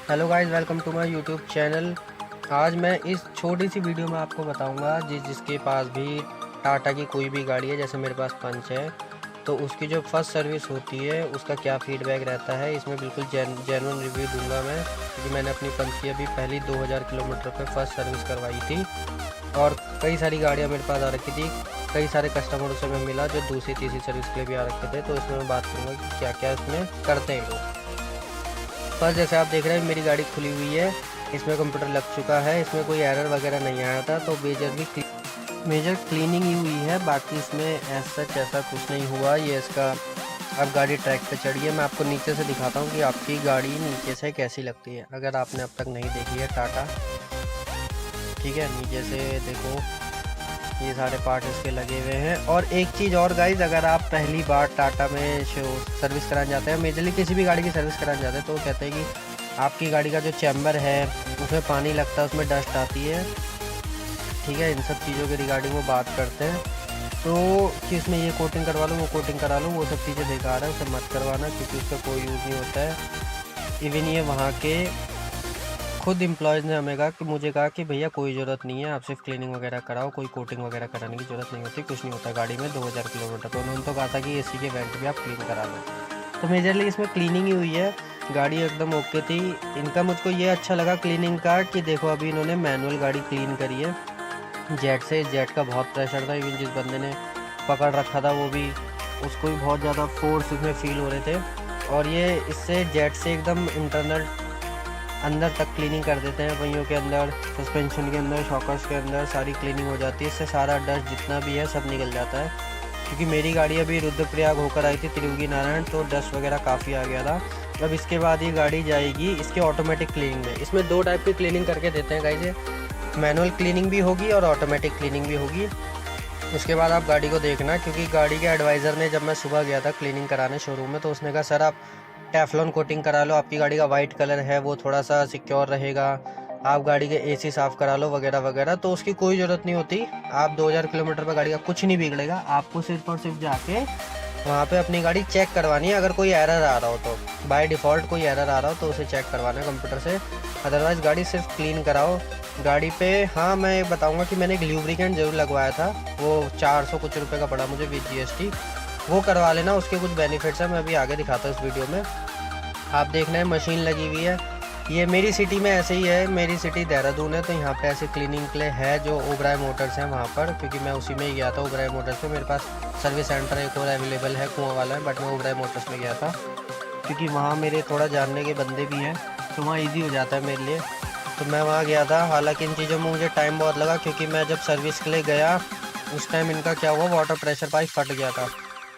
Hello guys, welcome to my YouTube channel. आज मैं इस छोटी सी वीडियो में आपको बताऊंगा जिसके पास भी टाटा की कोई भी गाड़ी है, जैसे मेरे पास पंच है, तो उसकी जो फर्स्ट सर्विस होती है उसका क्या फीडबैक रहता है। इसमें बिल्कुल जेन्युइन रिव्यू दूंगा मैं, क्योंकि मैंने अपनी पंच की अभी पहली 2000 किलोमीटर पर फर्स्ट सर्विस करवाई थी और कई सारी गाड़ियाँ मेरे पास आ रखी थी। कई सारे कस्टमरों से मैं मिला जो दूसरी तीसरी सर्विस के लिए भी आ रखे थे, तो इसमें मैं बात करूँगा कि क्या क्या इसमें करते हैं लोग। फर्स्ट जैसे आप देख रहे हैं मेरी गाड़ी खुली हुई है, इसमें कंप्यूटर लग चुका है, इसमें कोई एरर वगैरह नहीं आया था, तो मेजर क्लीनिंग ही हुई है। बाकी इसमें ऐसा कुछ नहीं हुआ। ये इसका अब गाड़ी ट्रैक पे चढ़ी है। मैं आपको नीचे से दिखाता हूँ कि आपकी गाड़ी नीचे से कैसी लगती है, अगर आपने अब तक नहीं देखी है टाटा। ठीक है, नीचे से देखो, ये सारे पार्ट इसके लगे हुए हैं। और एक चीज़ और गाइज, अगर आप पहली बार टाटा में सर्विस कराने जाते हैं, मेजरली किसी भी गाड़ी की सर्विस कराने जाते हैं, तो कहते हैं कि आपकी गाड़ी का जो चैम्बर है उसमें पानी लगता है, उसमें डस्ट आती है। ठीक है, इन सब चीज़ों के रिगार्डिंग वो बात करते हैं, तो कि इसमें ये कोटिंग करवा लो, वो कोटिंग करा लो, वो सब चीज़ें बेकार है, उसे मत करवाना, क्योंकि उसका कोई यूज़ नहीं होता है। इवन ये वहाँ के खुद एम्प्लॉयज़ ने हमें कहा कि मुझे कहा कि भैया कोई ज़रूरत नहीं है, आप सिर्फ क्लीनिंग वगैरह कराओ, कोई कोटिंग वगैरह कराने की ज़रूरत नहीं होती, कुछ नहीं होता गाड़ी में 2000 किलोमीटर। तो उन्होंने तो कहा था कि एसी के वेंट भी आप क्लीन करा लो। तो मेजरली इसमें क्लीनिंग ही हुई है, गाड़ी एकदम ओके थी। इनका मुझको ये अच्छा लगा क्लीनिंग का कि देखो अभी इन्होंने मैनुअल गाड़ी क्लीन करी है जेट से। जेट का बहुत प्रेशर था, इवन जिस बंदे ने पकड़ रखा था वो भी, उसको भी बहुत ज़्यादा फोर्स इसमें फील हो रहे थे। और ये इससे जेट से एकदम इंटरनल अंदर तक क्लीनिंग कर देते हैं, पहियों के अंदर, सस्पेंशन के अंदर, शॉकर्स के अंदर सारी क्लीनिंग हो जाती है। इससे सारा डस्ट जितना भी है सब निकल जाता है। क्योंकि मेरी गाड़ी अभी रुद्रप्रयाग होकर आई थी, त्रिवेणी नारायण, तो डस्ट वगैरह काफ़ी आ गया था। अब इसके बाद ये गाड़ी जाएगी इसके ऑटोमेटिक क्लीनिंग में। इसमें दो टाइप की क्लीनिंग करके देते हैं गाइस, मैनुअल क्लीनिंग भी होगी और ऑटोमेटिक क्लीनिंग भी होगी। उसके बाद आप गाड़ी को देखना, क्योंकि गाड़ी के एडवाइज़र ने, जब मैं सुबह गया था क्लीनिंग कराने शोरूम में, तो उसने कहा सर आप टेफ्लॉन कोटिंग करा लो, आपकी गाड़ी का वाइट कलर है वो थोड़ा सा सिक्योर रहेगा, आप गाड़ी के एसी साफ़ करा लो वगैरह वगैरह। तो उसकी कोई ज़रूरत नहीं होती। आप 2000 किलोमीटर पर गाड़ी का कुछ नहीं बिगड़ेगा, आपको सिर्फ और सिर्फ जाके वहाँ पे अपनी गाड़ी चेक करवानी है। अगर कोई एरर आ रहा हो तो बाय डिफ़ॉल्ट कोई एरर आ रहा हो तो उसे चेक करवाना है कंप्यूटर से, अदरवाइज़ गाड़ी सिर्फ क्लीन कराओ। गाड़ी पे हाँ मैं बताऊंगा कि मैंने एक ल्यूब्रिकेंट ज़रूर लगवाया था, वो 400 कुछ रुपए का पड़ा मुझे विद जीएसटी, वो करवा लेना, उसके कुछ बेनिफिट्स हैं, मैं अभी आगे दिखाता हूँ इस वीडियो में। आप देखना है मशीन लगी हुई है, ये मेरी सिटी में ऐसे ही है, मेरी सिटी देहरादून है, तो यहाँ पे ऐसे क्लीनिंग के लिए है जो ओबराय मोटर्स हैं वहाँ पर, क्योंकि मैं उसी में ही गया था ओबराय मोटर्स में। मेरे पास सर्विस सेंटर एक और अवेलेबल है कुआं वाला है, बट मैं ओबराय मोटर्स में गया था क्योंकि वहाँ मेरे थोड़ा जानने के बंदे भी हैं, तो वहाँ ईजी हो जाता है मेरे लिए, तो मैं वहाँ गया था। हालांकि इन चीज़ों में मुझे टाइम बहुत लगा, क्योंकि मैं जब सर्विस के लिए गया उस टाइम इनका क्या हुआ, वाटर प्रेशर पाइप फट गया था,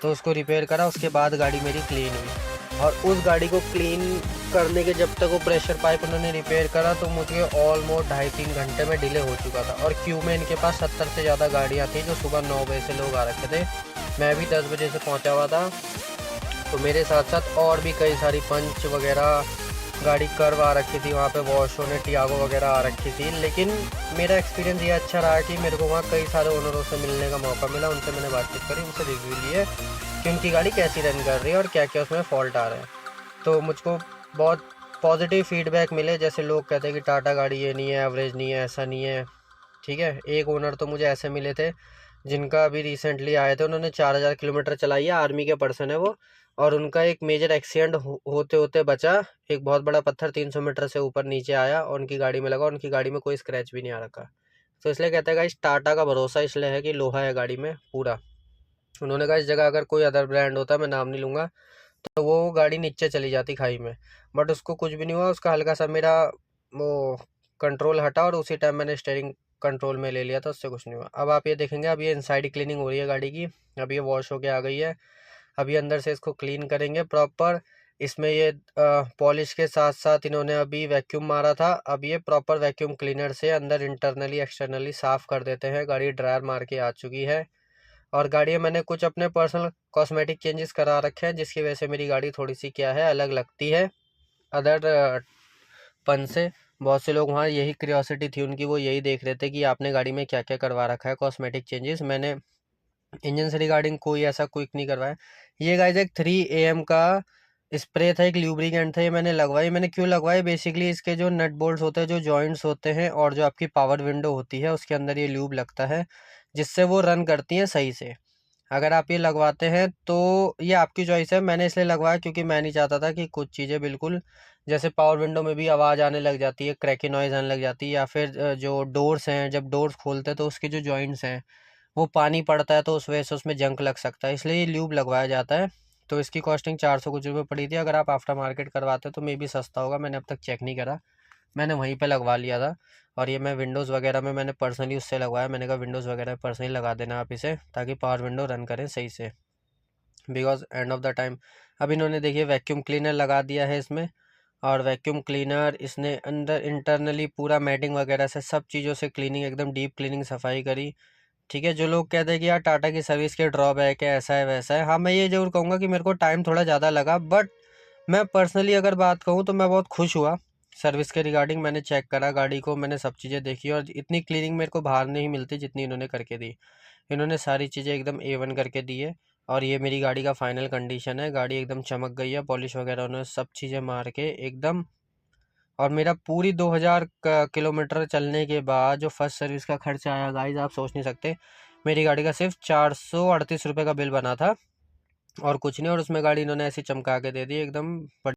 तो उसको रिपेयर करा, उसके बाद गाड़ी मेरी क्लीन हुई। और उस गाड़ी को क्लीन करने के जब तक वो प्रेशर पाइप उन्होंने रिपेयर करा, तो मुझे ऑलमोस्ट 2.5-3 घंटे में डिले हो चुका था। और क्यू में इनके पास 70 से ज़्यादा गाड़ियाँ थी, जो सुबह 9 बजे से लोग आ रखे थे, मैं भी 10 बजे से पहुँचा हुआ था। तो मेरे साथ साथ और भी कई सारी पंच वगैरह गाड़ी कर्व आ रखी थी, वहाँ पे वॉश होने टियागो वगैरह आ रखी थी। लेकिन मेरा एक्सपीरियंस ये अच्छा रहा कि मेरे को वहाँ कई सारे ओनरों से मिलने का मौका मिला, उनसे मैंने बातचीत करी, उनसे रिव्यू लिए कि उनकी गाड़ी कैसी रन कर रही है और क्या क्या उसमें फ़ॉल्ट आ रहा है। तो मुझको बहुत पॉजिटिव फीडबैक मिले, जैसे लोग कहते हैं कि टाटा गाड़ी ये नहीं है, एवरेज नहीं है, ऐसा नहीं है। ठीक है, एक ओनर तो मुझे ऐसे मिले थे जिनका अभी रिसेंटली आए थे, उन्होंने 4000 किलोमीटर चलाई है, आर्मी के पर्सन है वो, और उनका एक मेजर एक्सीडेंट होते होते बचा। एक बहुत बड़ा पत्थर 300 मीटर से ऊपर नीचे आया और उनकी गाड़ी में लगा, उनकी गाड़ी में कोई स्क्रैच भी नहीं आ रखा। तो इसलिए कहते हैं गाइस, टाटा का भरोसा इसलिए है कि लोहा है गाड़ी में पूरा। उन्होंने कहा इस जगह अगर कोई अदर ब्रांड होता, मैं नाम नहीं लूँगा, तो वो गाड़ी नीचे चली जाती खाई में, बट उसको कुछ भी नहीं हुआ। उसका हल्का सा मेरा वो कंट्रोल हटा और उसी टाइम मैंने स्टीयरिंग कंट्रोल में ले लिया था, उससे कुछ नहीं हुआ। अब आप ये देखेंगे, अब ये इनसाइड क्लीनिंग हो रही है गाड़ी की, अब ये वॉश होके आ गई है। अभी अंदर से इसको क्लीन करेंगे प्रॉपर। इसमें ये पॉलिश के साथ साथ इन्होंने अभी वैक्यूम मारा था, अब ये प्रॉपर वैक्यूम क्लीनर से अंदर इंटरनली एक्सटर्नली साफ़ कर देते हैं। गाड़ी ड्रायर मार के आ चुकी है, और गाड़ी में मैंने कुछ अपने पर्सनल कॉस्मेटिक चेंजेस करा रखे हैं, जिसकी वजह से मेरी गाड़ी थोड़ी सी क्या है, अलग लगती है अदर पन से। बहुत से लोग वहाँ यही क्यूरियोसिटी थी उनकी, वो यही देख रहे थे कि आपने गाड़ी में क्या क्या करवा रखा है कॉस्मेटिक चेंजेस। मैंने इंजन से रिगार्डिंग कोई ऐसा क्विक नहीं करवाया। ये गाइस एक 3 AM का स्प्रे था, एक ल्यूब्रिकेंट था, ये मैंने लगवाई। मैंने क्यों लगवाई, बेसिकली इसके जो नट बोल्ट्स होते हैं, जो जॉइंट्स होते हैं और जो आपकी पावर विंडो होती है उसके अंदर ये ल्यूब लगता है, जिससे वो रन करती हैं सही से। अगर आप ये लगवाते हैं तो ये आपकी चॉइस है। मैंने इसलिए लगवाया क्योंकि मैं नहीं चाहता था कि कुछ चीज़ें बिल्कुल, जैसे पावर विंडो में भी आवाज़ आने लग जाती है, क्रैकी नॉइज़ आने लग जाती है, या फिर जो डोर्स हैं, जब डोर्स खोलते हैं तो उसके जो जॉइंट्स हैं वो पानी पड़ता है तो उस वजह से उसमें जंक लग सकता है, इसलिए ये ल्यूब लगवाया जाता है। तो इसकी कॉस्टिंग 400 कुछ रुपये पड़ी थी। अगर आप आफ्टर मार्केट करवाते तो मे भी सस्ता होगा, मैंने अब तक चेक नहीं करा, मैंने वहीं पे लगवा लिया था। और ये मैं विंडोज़ वगैरह में मैंने पर्सनली उससे लगवाया, मैंने कहा विंडोज़ वगैरह में पर्सनली लगा देना आप इसे, ताकि पावर विंडो रन करें सही से। Because end of the time अब इन्होंने देखिए वैक्यूम क्लीनर लगा दिया है इसमें, और वैक्यूम क्लीनर इसने अंदर इंटरनली पूरा मैटिंग वगैरह से सब चीज़ों से क्लीनिंग, एकदम डीप क्लीनिंग सफाई करी। ठीक है, जो लोग कहते हैं कि यार टाटा की सर्विस के ड्रॉबैक है, ऐसा है वैसा है, हाँ मैं ये ज़रूर कहूँगा कि मेरे को टाइम थोड़ा ज़्यादा लगा, बट मैं पर्सनली अगर बात कहूँ तो मैं बहुत खुश हुआ सर्विस के रिगार्डिंग। मैंने चेक करा गाड़ी को, मैंने सब चीज़ें देखी, और इतनी क्लीनिंग मेरे को बाहर नहीं मिलती जितनी इन्होंने करके दी। इन्होंने सारी चीज़ें एकदम A1 करके दी है। और ये मेरी गाड़ी का फाइनल कंडीशन है, गाड़ी एकदम चमक गई है, पॉलिश वगैरह उन्होंने सब चीज़ें मार के एकदम। और मेरा पूरी 2000 किलोमीटर चलने के बाद जो फर्स्ट सर्विस का खर्चा आया गाइज, आप सोच नहीं सकते। मेरी गाड़ी का सिर्फ 438 रुपये का बिल बना था और कुछ नहीं, और उसमें गाड़ी इन्होंने ऐसी चमका के दे दी एकदम।